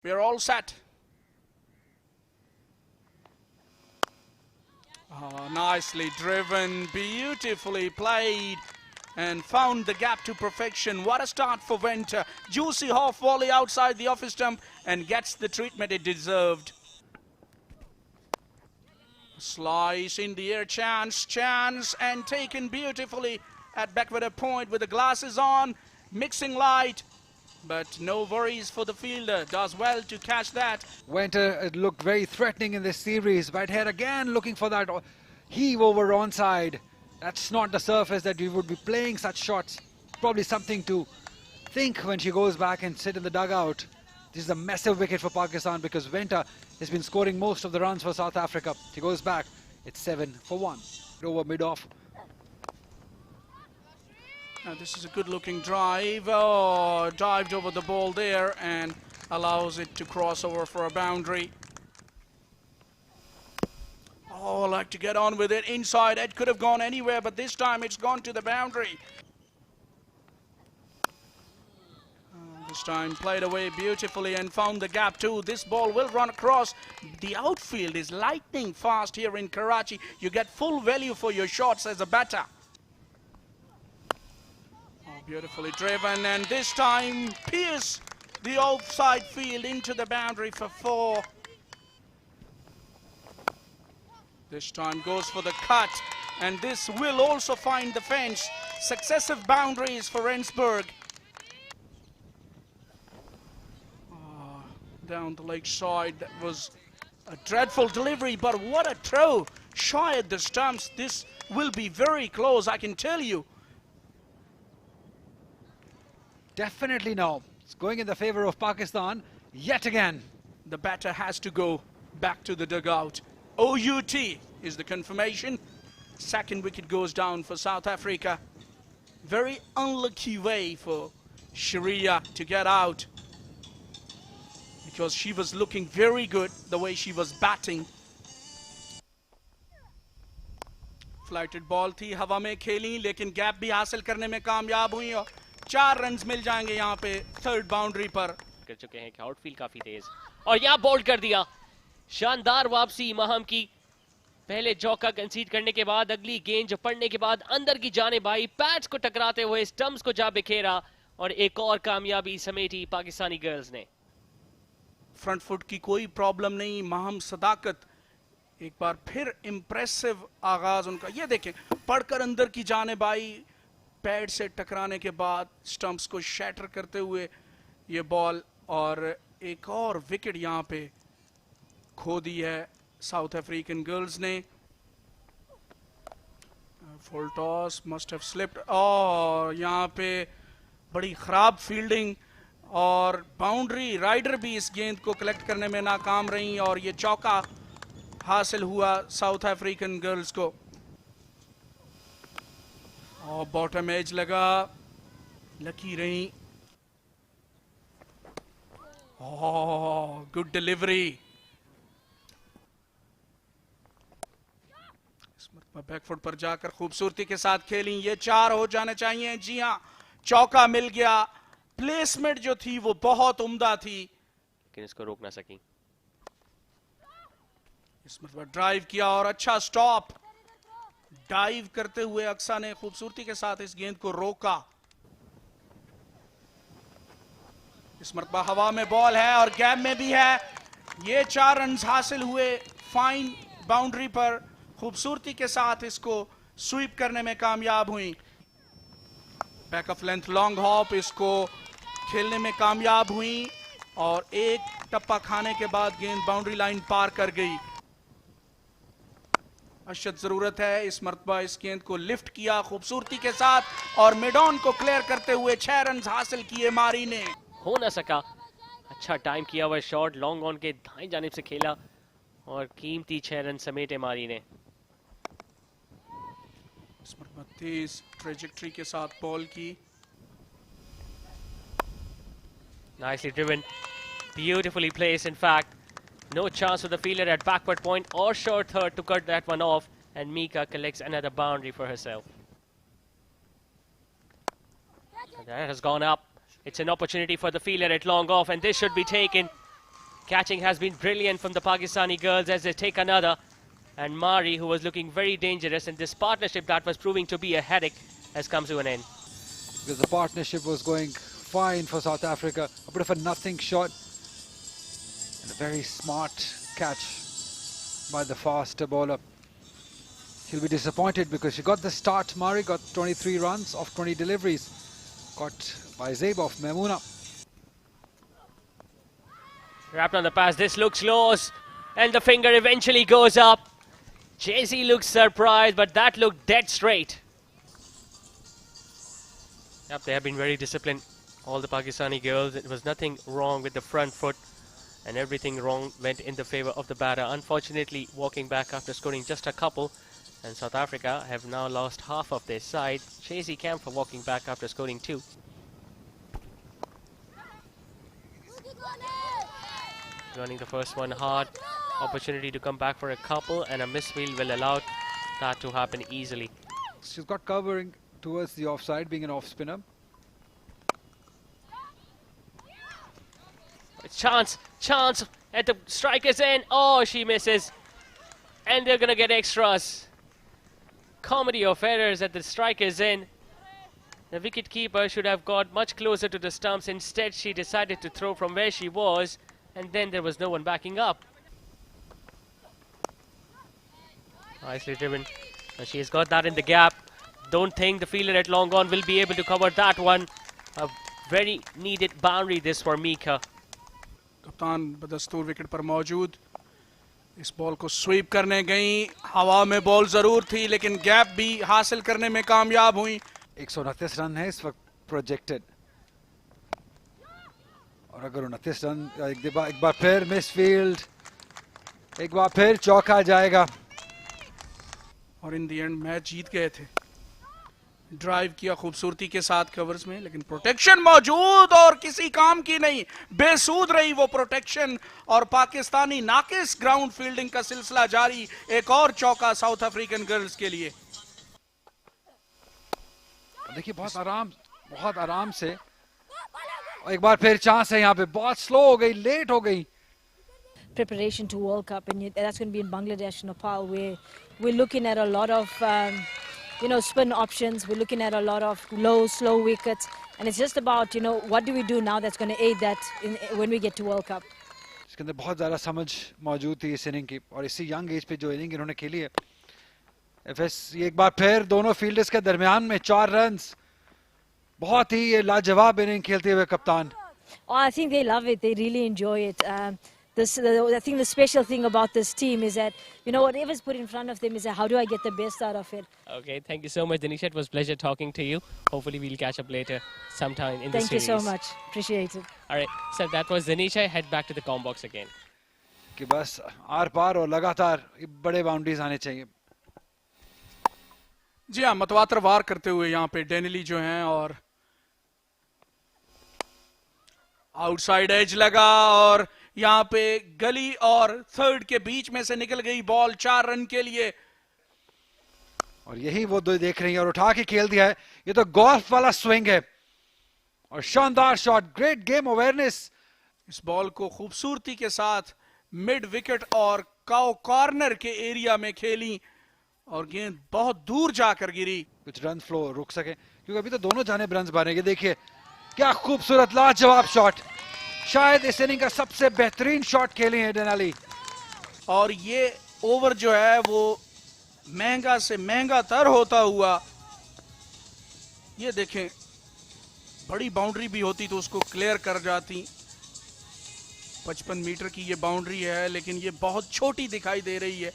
We're all set. Nicely driven, beautifully played, and found the gap to perfection. What a start for Venter. Juicy half volley outside the office stump and gets the treatment it deserved. Slice in the air, chance, and taken beautifully at backwater point with the glasses on, mixing light. But no worries for the fielder, does well to catch that. Venter looked very threatening in this series. Whitehead again looking for that heave over onside. That's not the surface that we would be playing such shots. Probably something to think when she goes back and sit in the dugout. This is a massive wicket for Pakistan because Venter has been scoring most of the runs for South Africa. She goes back, it's 7 for 1. Over mid-off. Now this is a good looking drive. Oh, dived over the ball there and allows it to cross over for a boundary. Oh, like to get on with it inside. It could have gone anywhere, but this time it's gone to the boundary. This time played away beautifully and found the gap too. This ball will run across. The outfield is lightning fast here in Karachi. You get full value for your shots as a batter. Beautifully driven, and this time pierce the offside field into the boundary for 4. This time goes for the cut, and this will also find the fence. Successive boundaries for Rensburg. Down the leg side, that was a dreadful delivery, but what a throw. Shy at the stumps. This will be very close, I can tell you. Definitely no. It's going in the favor of Pakistan yet again. The batter has to go back to the dugout. OUT is the confirmation. Second wicket goes down for South Africa. Very unlucky way for Sharia to get out, because she was looking very good the way she was batting. Flighted ball थी, हवा में खेली, लेकिन gap भी हासिल करने में कामयाब हुई और 4 रन्स मिल जाएंगे यहाँ पे थर्ड बाउंड्री पर। कर चुके हैं कि आउटफील्ड काफी तेज और यहाँ बोल्ड कर दिया। शानदार वापसी महम की। पहले चौका कंसीड करने के बाद अगली गेंद जो पड़ने के बाद अंदर की जानिब आई, पैड्स को टकराते हुए स्टंप्स को जा बिखेरा और एक और कामयाबी समेटी पाकिस्तानी गर्ल्स ने। फ्रंट फुट की कोई प्रॉब्लम नहीं। महम सदाकत एक बार फिर इम्प्रेसिव आगाज उनका। ये देखें, पढ़कर अंदर की जानिब आई, पैड से टकराने के बाद स्टंप्स को शैटर करते हुए ये बॉल, और एक और विकेट यहाँ पे खो दी है साउथ अफ्रीकन गर्ल्स ने। Full toss must have slipped, और यहाँ पे बड़ी खराब फील्डिंग और बाउंड्री। राइडर भी इस गेंद को कलेक्ट करने में नाकाम रही और ये चौका हासिल हुआ साउथ अफ्रीकन गर्ल्स को। और बॉटम एज लगा, लकी रही। Good delivery. बैकफुट पर जाकर खूबसूरती के साथ खेली। ये 4 हो जाने चाहिए। जी हाँ, चौका मिल गया। प्लेसमेंट जो थी वो बहुत उम्दा थी, लेकिन इसको रोक ना सकी। इस मरतबा ड्राइव किया और अच्छा स्टॉप। डाइव करते हुए अक्सा ने खूबसूरती के साथ इस गेंद को रोका। इस मरतबा हवा में बॉल है और गैप में भी है। ये 4 रन हासिल हुए फाइन बाउंड्री पर। खूबसूरती के साथ इसको स्वीप करने में कामयाब हुई। Back of length long hop, इसको खेलने में कामयाब हुई और एक टप्पा खाने के बाद गेंद बाउंड्री लाइन पार कर गई। अशद जरूरत है। इस मरतबा इस गेंद को लिफ्ट किया खूबसूरती के साथ और मिड ऑन को क्लियर करते हुए 6 रन हासिल किए मारी ने। हो ना सका। अच्छा टाइम किया हुआ शॉट लॉन्ग ऑन के दाएं जानिब से खेला और कीमती 6 रन समेटे मारी ने। इस मरतबा तेज ट्रेजेक्टरी के साथ बॉल की। Nicely driven, beautifully placed. In fact, no chance for the fielder at backward point or short third to cut that one off, and Mika collects another boundary for herself. And that has gone up. It's an opportunity for the fielder at long off, and this should be taken. Catching has been brilliant from the Pakistani girls as they take another. And Mari, who was looking very dangerous in this partnership that was proving to be a headache, has come to an end. Because the partnership was going fine for South Africa. A bit of a nothing shot. And a very smart catch by the faster bowler. She'll be disappointed because she got the start. Mari got 23 runs off 20 deliveries. Got by Zaib of Memuna. Wrapped on the pass, this looks close. And the finger eventually goes up. Jaycee looks surprised, but that looked dead straight. Yep, they have been very disciplined. All the Pakistani girls, it was nothing wrong with the front foot. And everything wrong went in the favor of the batter. Unfortunately, walking back after scoring just a couple. And South Africa have now lost half of their side. Jaycee Camphor walking back after scoring 2. Running the first one hard. Opportunity to come back for a couple, and a misfield will allow that to happen easily. She's got covering towards the offside, being an off spinner. Chance at the striker's end. Oh, she misses. And they're gonna get extras. Comedy of errors at the striker's end. The wicketkeeper should have got much closer to the stumps. Instead, she decided to throw from where she was, and then there was no one backing up. Nicely driven. And she has got that in the gap. Don't think the fielder at long on will be able to cover that one. A very needed boundary this for Mika. कप्तान बदस्तूर wicket पर मौजूद, इस ball को SVEEP करने गई, हवा में ball जरूर थी लेकिन गैप भी हासिल करने में कामयाब हुई। 129 रन है इस वक्त प्रोजेक्टेड, और अगर 29 रन एक बार फिर मिस फील्ड, एक बार फिर चौका जाएगा, और इन द एंड मैच जीत गए थे। ड्राइव किया खूबसूरती के साथ कवर्स में, लेकिन प्रोटेक्शन मौजूद और किसी काम की नहीं, बेसूद रही वो प्रोटेक्शन, और पाकिस्तानी नाकिस ग्राउंड फील्डिंग का सिलसिला जारी। एक और चौका साउथ अफ्रीकन गर्ल्स के लिए। देखिए बहुत आराम से, और एक बार फिर चांस है यहाँ पे। बहुत स्लो हो गई, लेट हो गई। Preparation to World Cup, and that's going to be in Bangladesh, Nepal, where we're looking at a lot of spin options. We're looking at a lot of slow wickets, and it's just about what do we do now that's going to aid that when we get to World Cup. इसके अंदर बहुत ज़्यादा समझ मौजूद थी इस inning की, और इसी यंग एज पे जो इनिंग इन्होंने खेली है। एफएस ये एक बार फिर दोनों फील्डर्स के दरमियान में 4 रन्स, बहुत ही ये लाजवाब इनिंग खेलते हुए कप्तान। Oh, I think they love it. They really enjoy it. I think the special thing about this team is that, whatever's put in front of them is that how do I get the best out of it? Okay, thank you so much, Danisha. It was a pleasure talking to you. Hopefully we'll catch up later sometime in the series. Thank you so much. Appreciate it. All right, so that was Danisha. Head back to the comm box again. कि बस are पार और लगातार बड़े boundaries आने चाहिए। जी हाँ, मतवातर वार करते हुए यहाँ पे डेनिली जो हैं, और आउटसाइड एज लगा, और यहाँ पे गली और थर्ड के बीच में से निकल गई बॉल 4 रन के लिए। और यही वो दो देख रही है, और उठा के खेल दिया है। ये तो गोल्फ वाला स्विंग है, और शानदार शॉट, ग्रेट गेम अवेयरनेस। इस बॉल को खूबसूरती के साथ मिड विकेट और कॉर्नर के एरिया में खेली, और गेंद बहुत दूर जाकर गिरी। कुछ रन फ्लो रुक सके, क्योंकि अभी तो दोनों जाने रन बनेंगे। देखिए क्या खूबसूरत लाजवाब शॉट, शायद इस इनिंग का सबसे बेहतरीन शॉट खेली है डेनाली। और ये ओवर जो है वो महंगा से महंगा तर होता हुआ, ये देखें, बड़ी बाउंड्री भी होती तो उसको क्लियर कर जाती। 55 मीटर की ये बाउंड्री है, लेकिन ये बहुत छोटी दिखाई दे रही है।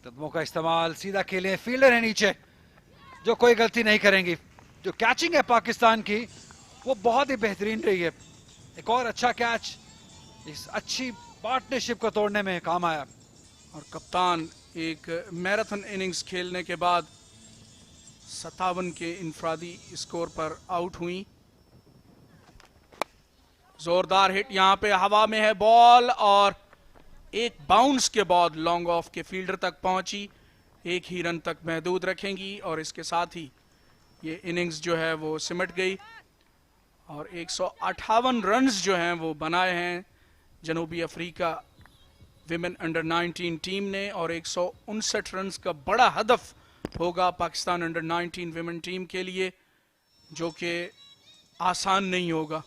कदमों का इस्तेमाल, सीधा खेले, फील्डर है नीचे जो कोई गलती नहीं करेंगी। जो कैचिंग है पाकिस्तान की वो बहुत ही बेहतरीन रही है। एक और अच्छा कैच इस अच्छी पार्टनरशिप को तोड़ने में काम आया। और कप्तान एक मैराथन इनिंग्स खेलने के बाद 57 के इनफरादी स्कोर पर आउट हुई। जोरदार हिट, यहाँ पे हवा में है बॉल, और एक बाउंस के बाद लॉन्ग ऑफ के फील्डर तक पहुंची। 1 ही रन तक महदूद रखेंगी, और इसके साथ ही ये इनिंग्स जो है वो सिमट गई, और 158 रन्स जो हैं वो बनाए हैं जनूबी अफ्रीका विमेन अंडर 19 टीम ने, और 159 रन का बड़ा हदफ होगा पाकिस्तान अंडर 19 विमेन टीम के लिए, जो कि आसान नहीं होगा।